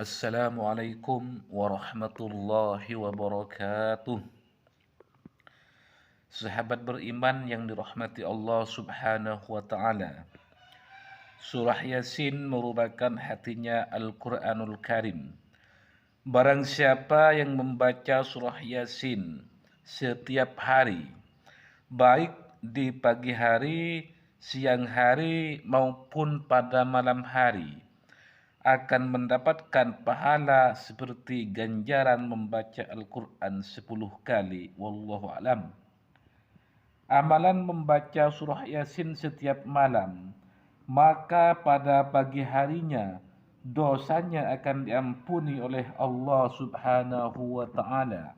Assalamualaikum warahmatullahi wabarakatuh. Sahabat beriman yang dirahmati Allah Subhanahu wa taala. Surah Yasin merupakan hatinya Al-Qur'anul Karim. Barang siapa yang membaca surah Yasin setiap hari, baik di pagi hari, siang hari maupun pada malam hari, akan mendapatkan pahala seperti ganjaran membaca Al-Quran 10 kali. Wallahu alam. Amalan membaca surah Yasin setiap malam, maka pada pagi harinya dosanya akan diampuni oleh Allah Subhanahu wa taala.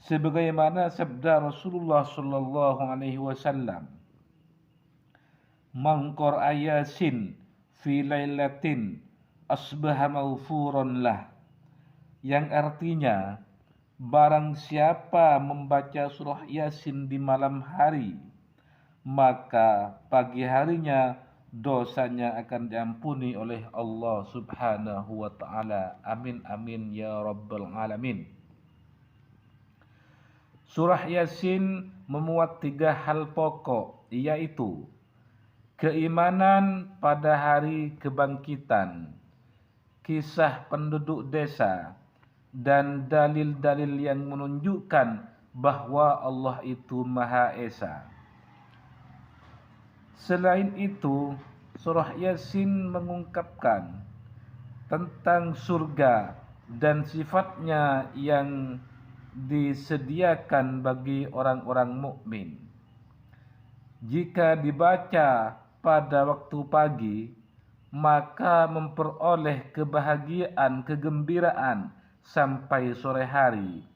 Sebagaimana sabda Rasulullah sallallahu alaihi wasallam, "Man qara'a Yasin fi lailatin asbaha maghfuran lah," yang artinya barang siapa membaca surah Yasin di malam hari, maka pagi harinya dosanya akan diampuni oleh Allah Subhanahu wa taala. Amin amin ya rabbal alamin. Surah Yasin memuat 3 hal pokok, yaitu keimanan pada hari kebangkitan, kisah penduduk desa, dan dalil-dalil yang menunjukkan bahwa Allah itu Maha Esa. Selain itu, surah Yasin mengungkapkan tentang surga dan sifatnya yang disediakan bagi orang-orang mukmin. Jika dibaca pada waktu pagi, maka memperoleh kebahagiaan, kegembiraan sampai sore hari.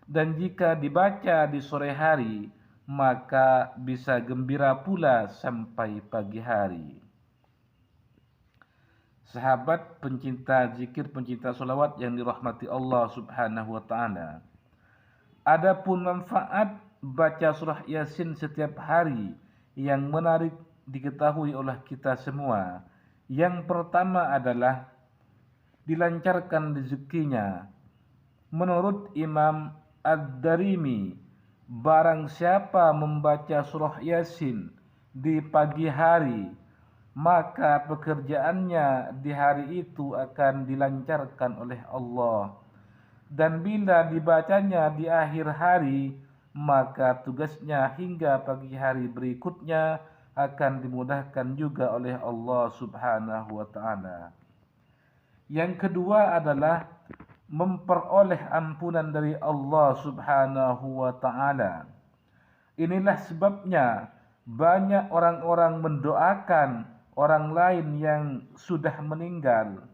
Dan jika dibaca di sore hari, maka bisa gembira pula sampai pagi hari. Sahabat pencinta zikir, pencinta solawat yang dirahmati Allah Subhanahu wa taala, adapun manfaat baca surah Yasin setiap hari yang menarik diketahui oleh kita semua. Yang pertama adalah dilancarkan rezekinya. Menurut Imam Ad-Darimi, barang siapa membaca surah Yasin di pagi hari, maka pekerjaannya di hari itu akan dilancarkan oleh Allah. Dan bila dibacanya di akhir hari, maka tugasnya hingga pagi hari berikutnya akan dimudahkan juga oleh Allah Subhanahu wa taala. Yang kedua adalah memperoleh ampunan dari Allah Subhanahu wa taala. Inilah sebabnya banyak orang-orang mendoakan orang lain yang sudah meninggal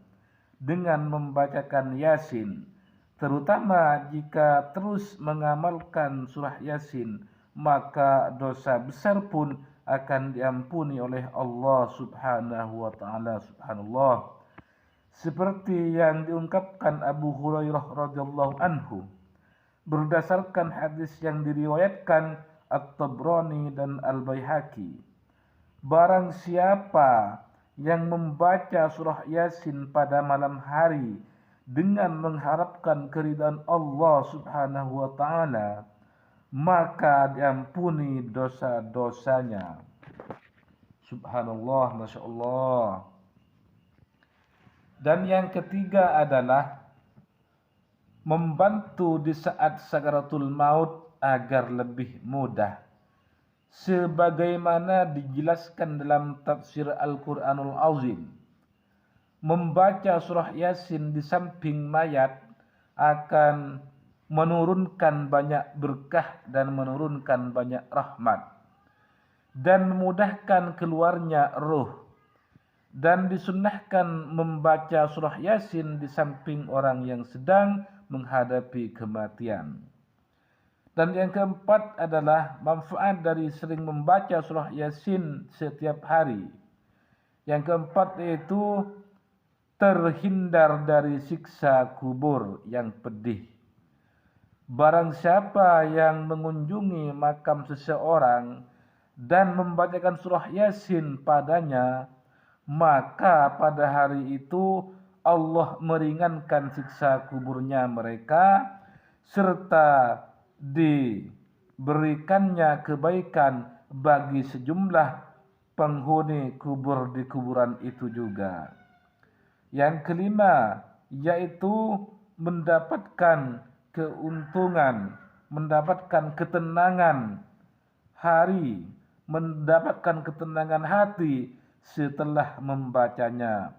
dengan membacakan Yasin, terutama jika terus mengamalkan surah Yasin, maka dosa besar pun akan diampuni oleh Allah Subhanahu wa taala. Subhanallah. Seperti yang diungkapkan Abu Hurairah radhiyallahu anhu berdasarkan hadis yang diriwayatkan At-Tabrani dan Al-Baihaqi. Barang siapa yang membaca surah Yasin pada malam hari dengan mengharapkan keridhaan Allah Subhanahu wa taala, maka diampuni dosa-dosanya. Subhanallah, Masya Allah. Dan yang ketiga adalah membantu di saat sakaratul maut agar lebih mudah. Sebagaimana dijelaskan dalam tafsir Al-Quranul Azim, membaca surah Yasin di samping mayat akan menurunkan banyak berkah dan menurunkan banyak rahmat dan memudahkan keluarnya ruh. Dan disunnahkan membaca surah Yasin di samping orang yang sedang menghadapi kematian. Dan yang keempat adalah manfaat dari sering membaca surah Yasin setiap hari. Yang keempat yaitu terhindar dari siksa kubur yang pedih. Barang siapa yang mengunjungi makam seseorang dan membacakan surah Yasin padanya, maka pada hari itu Allah meringankan siksa kuburnya mereka, serta diberikannya kebaikan bagi sejumlah penghuni kubur di kuburan itu juga. Yang kelima, yaitu mendapatkan keuntungan, mendapatkan ketenangan hari, mendapatkan ketenangan hati setelah membacanya.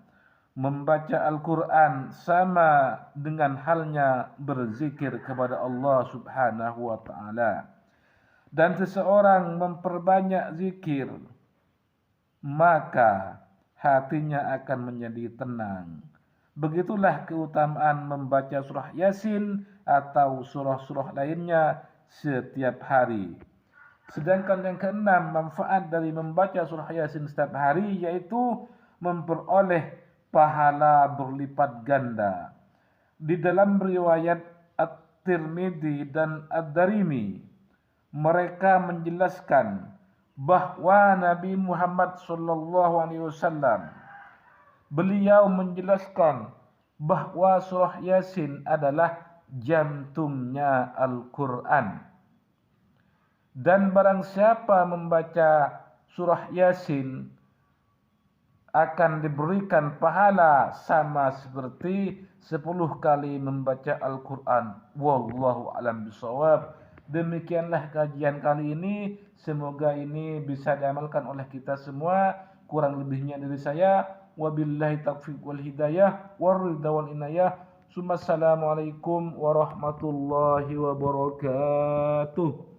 Membaca Al-Quran sama dengan halnya berzikir kepada Allah Subhanahu wa Ta'ala. Dan seseorang memperbanyak zikir, maka hatinya akan menjadi tenang. Begitulah keutamaan membaca surah Yasin atau surah-surah lainnya setiap hari. Sedangkan yang keenam, manfaat dari membaca surah Yasin setiap hari yaitu memperoleh pahala berlipat ganda. Di dalam riwayat At-Tirmidzi dan Ad-Darimi, mereka menjelaskan bahwa Nabi Muhammad SAW, beliau menjelaskan bahwa surah Yasin adalah jantungnya Al-Quran. Dan barang siapa membaca surah Yasin akan diberikan pahala sama seperti 10 kali membaca Al-Quran. Wallahu a'lam bishawab. Demikianlah kajian kali ini. Semoga ini bisa diamalkan oleh kita semua. Kurang lebihnya dari saya. Wabillahi taufiq wal hidayah. Waridha wal inayah. Assalamualaikum warahmatullahi wabarakatuh.